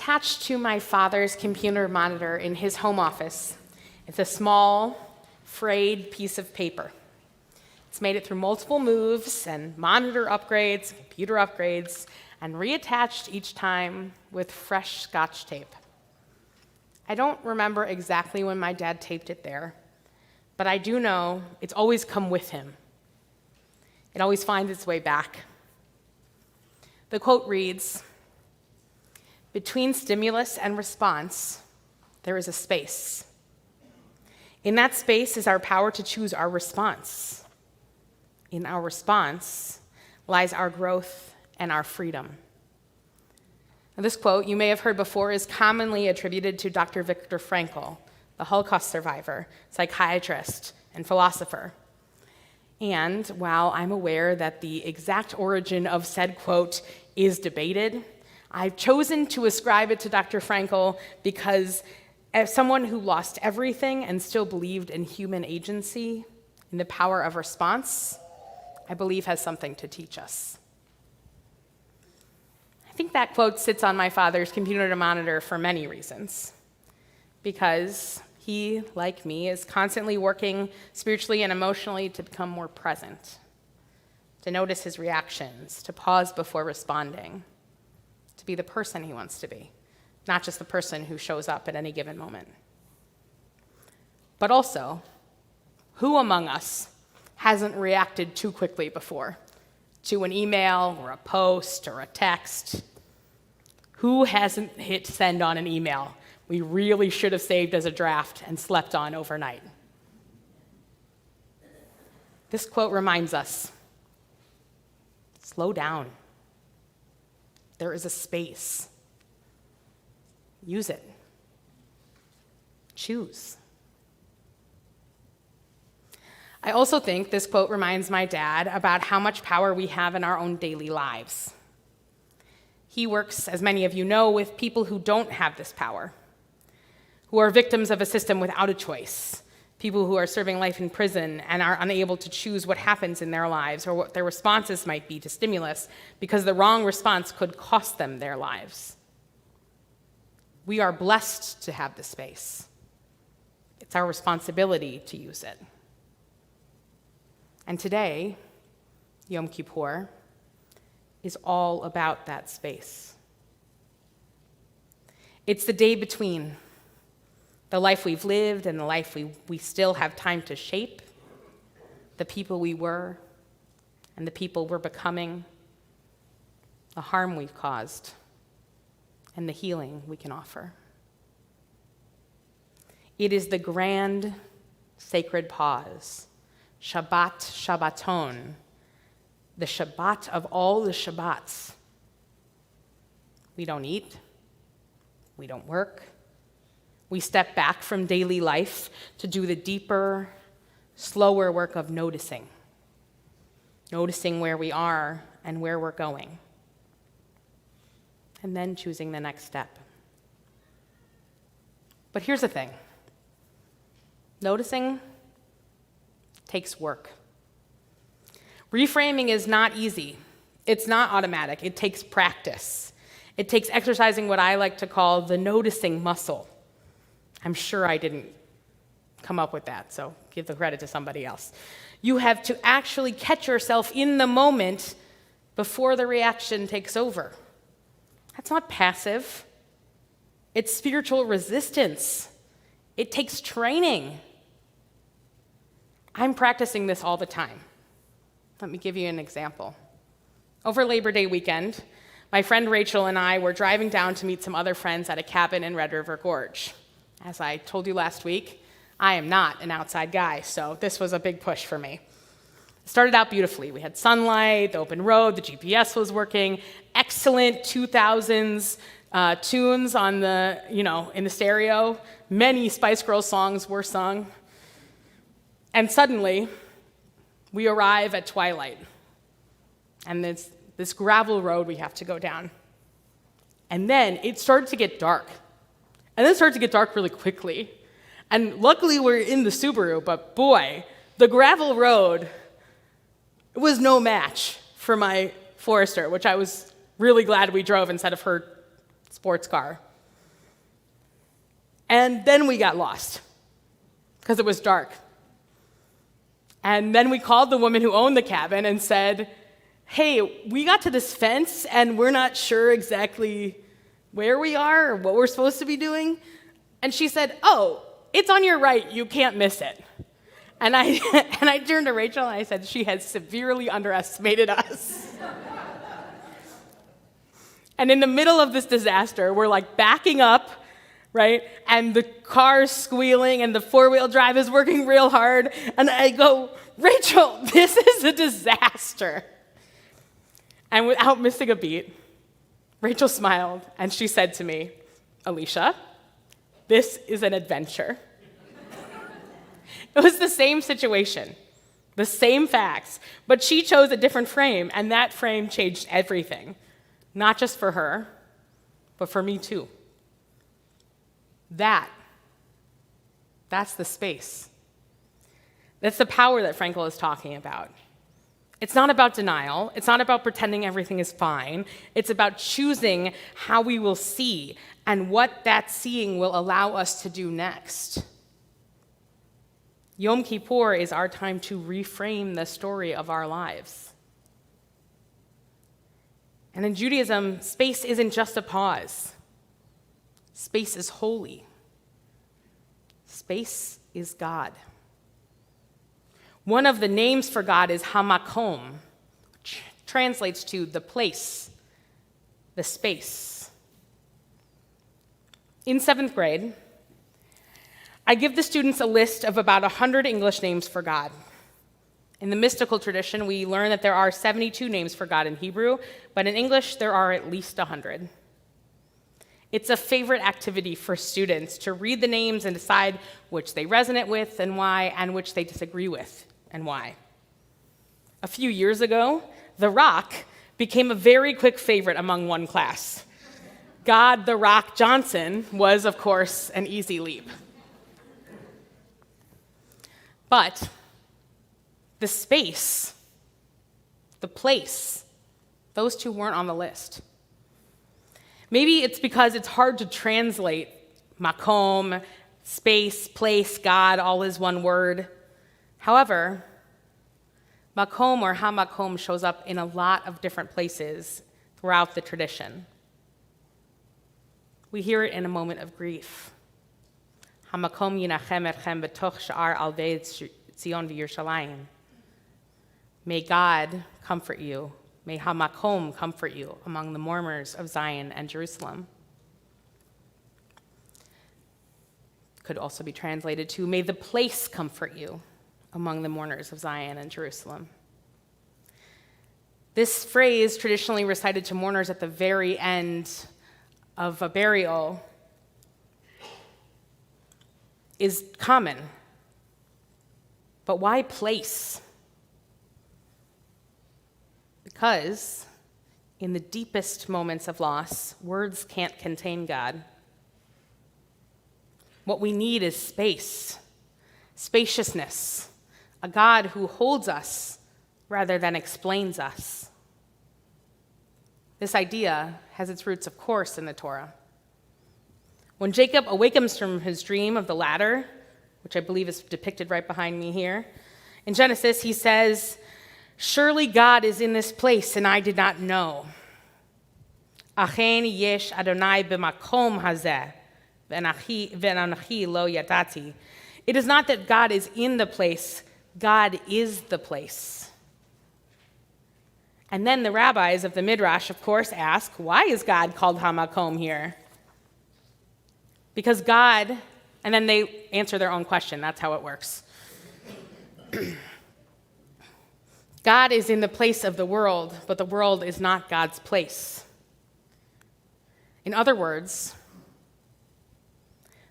Attached to my father's computer monitor in his home office, it's a small, frayed piece of paper. It's made it through multiple moves and monitor upgrades, computer upgrades, and reattached each time with fresh Scotch tape. I don't remember exactly when my dad taped it there, but I do know it's always come with him. It always finds its way back. The quote reads, "Between stimulus and response, there is a space. In that space is our power to choose our response. In our response lies our growth and our freedom." Now, this quote, you may have heard before, is commonly attributed to Dr. Viktor Frankl, the Holocaust survivor, psychiatrist, and philosopher. And while I'm aware that the exact origin of said quote is debated, I've chosen to ascribe it to Dr. Frankl because as someone who lost everything and still believed in human agency, in the power of response, I believe has something to teach us. I think that quote sits on my father's computer monitor for many reasons. Because he, like me, is constantly working spiritually and emotionally to become more present, to notice his reactions, to pause before responding, to be the person he wants to be, not just the person who shows up at any given moment. But also, who among us hasn't reacted too quickly before to an email or a post or a text? Who hasn't hit send on an email we really should have saved as a draft and slept on overnight? This quote reminds us, slow down. There is a space. Use it. Choose. I also think this quote reminds my dad about how much power we have in our own daily lives. He works, as many of you know, with people who don't have this power, who are victims of a system without a choice, people who are serving life in prison and are unable to choose what happens in their lives or what their responses might be to stimulus because the wrong response could cost them their lives. We are blessed to have this space. It's our responsibility to use it. And today, Yom Kippur, is all about that space. It's the day between the life we've lived and the life we still have time to shape, the people we were and the people we're becoming, the harm we've caused, and the healing we can offer. It is the grand, sacred pause, Shabbat Shabbaton, the Shabbat of all the Shabbats. We don't eat, we don't work. We step back from daily life to do the deeper, slower work of noticing where we are and where we're going, and then choosing the next step. But here's the thing. Noticing takes work. Reframing is not easy. It's not automatic. It takes practice. It takes exercising what I like to call the noticing muscle. I'm sure I didn't come up with that, so give the credit to somebody else. You have to actually catch yourself in the moment before the reaction takes over. That's not passive. It's spiritual resistance. It takes training. I'm practicing this all the time. Let me give you an example. Over Labor Day weekend, my friend Rachel and I were driving down to meet some other friends at a cabin in Red River Gorge. As I told you last week, I am not an outside guy, so this was a big push for me. It started out beautifully. We had sunlight, the open road, the GPS was working, excellent 2000s tunes on the, in the stereo. Many Spice Girls songs were sung. And suddenly, we arrive at twilight. And there's this gravel road we have to go down. And then it started to get dark. And then it started to get dark really quickly. And luckily we're in the Subaru, but boy, the gravel road was no match for my Forester, which I was really glad we drove instead of her sports car And then we got lost because it was dark. And then we called the woman who owned the cabin and said, hey, we got to this fence and we're not sure exactly where we are or what we're supposed to be doing. And she said, oh, it's on your right, you can't miss it. And I turned to Rachel and I said, she has severely underestimated us. And in the middle of this disaster, we're like backing up, right? And the car's squealing and the four-wheel drive is working real hard. And I go, Rachel, this is a disaster. And without missing a beat, Rachel smiled and she said to me, Alicia, this is an adventure. It was the same situation, the same facts, but she chose a different frame, and that frame changed everything, not just for her, but for me too. That's the space. That's the power that Frankel is talking about. It's not about denial. It's not about pretending everything is fine. It's about choosing how we will see and what that seeing will allow us to do next. Yom Kippur is our time to reframe the story of our lives. And in Judaism, space isn't just a pause. Space is holy. Space is God. One of the names for God is HaMakom, which translates to the place, the space. In 7th grade, I give the students a list of about 100 English names for God. In the mystical tradition, we learn that there are 72 names for God in Hebrew, but in English, there are at least 100. It's a favorite activity for students to read the names and decide which they resonate with and why, and which they disagree with and why. A few years ago, The Rock became a very quick favorite among one class. God the Rock Johnson was, of course, an easy leap. But the space, the place, those two weren't on the list. Maybe it's because it's hard to translate makom, space, place, God, all is one word. However, makom or HaMakom shows up in a lot of different places throughout the tradition. We hear it in a moment of grief. HaMakom yinachem etchem b'toch sha'ar alvei Tzion v'Yerushalayim. May God comfort you. May HaMakom comfort you among the mourners of Zion and Jerusalem. Could also be translated to, may the place comfort you among the mourners of Zion and Jerusalem. This phrase, traditionally recited to mourners at the very end of a burial, is common. But why place? Because in the deepest moments of loss, words can't contain God. What we need is space, spaciousness, a God who holds us rather than explains us. This idea has its roots, of course, in the Torah. When Jacob awakens from his dream of the ladder, which I believe is depicted right behind me here, in Genesis, he says, surely God is in this place, and I did not know. Achen yesh Adonai b'makom hazeh, v'anochi lo yadati. It is not that God is in the place, God is the place. And then the rabbis of the Midrash, of course, ask, why is God called HaMakom here? Because God, and then they answer their own question. That's how it works. God is in the place of the world, but the world is not God's place. In other words,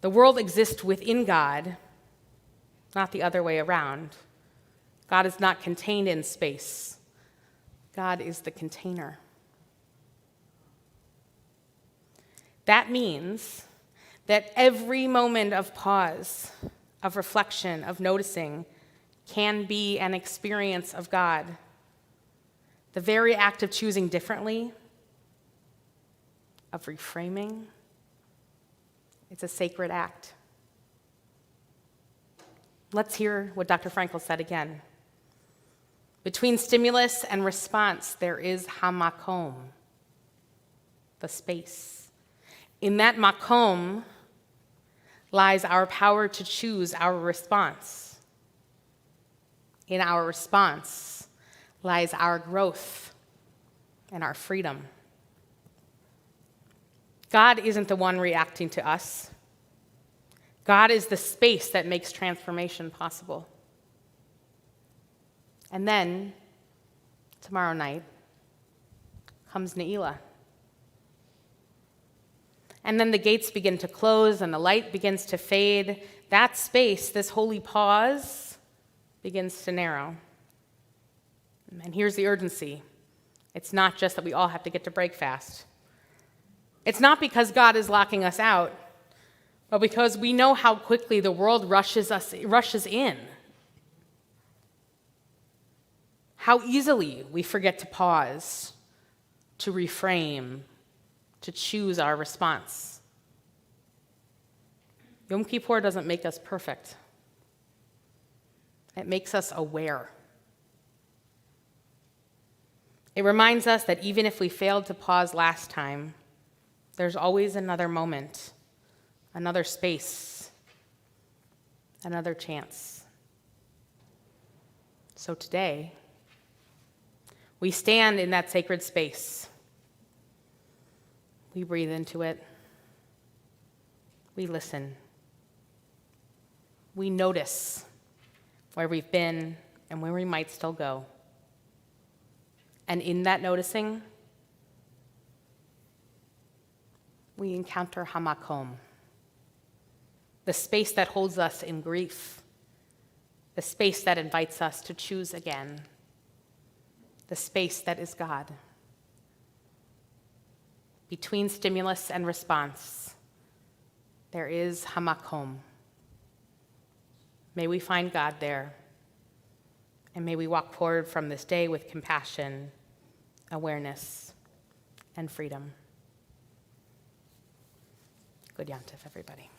the world exists within God, not the other way around. God is not contained in space. God is the container. That means that every moment of pause, of reflection, of noticing, can be an experience of God. The very act of choosing differently, of reframing, It's a sacred act. Let's hear what Dr. Frankel said again. Between stimulus and response, there is HaMakom, the space. In that makom lies our power to choose our response. In our response lies our growth and our freedom. God isn't the one reacting to us. God is the space that makes transformation possible. And then, tomorrow night, comes Ne'ilah. And then the gates begin to close and the light begins to fade. That space, this holy pause, begins to narrow. And here's the urgency. It's not just that we all have to get to break fast. It's not because God is locking us out, but because we know how quickly the world rushes in. How easily we forget to pause, to reframe, to choose our response. Yom Kippur doesn't make us perfect. It makes us aware. It reminds us that even if we failed to pause last time, there's always another moment, another space, another chance. So today, we stand in that sacred space. We breathe into it. We listen. We notice where we've been and where we might still go. And in that noticing, we encounter HaMakom, the space that holds us in grief, the space that invites us to choose again, the space that is God. Between stimulus and response, there is HaMakom. May we find God there, and may we walk forward from this day with compassion, awareness, and freedom. Good Yom Tov, everybody.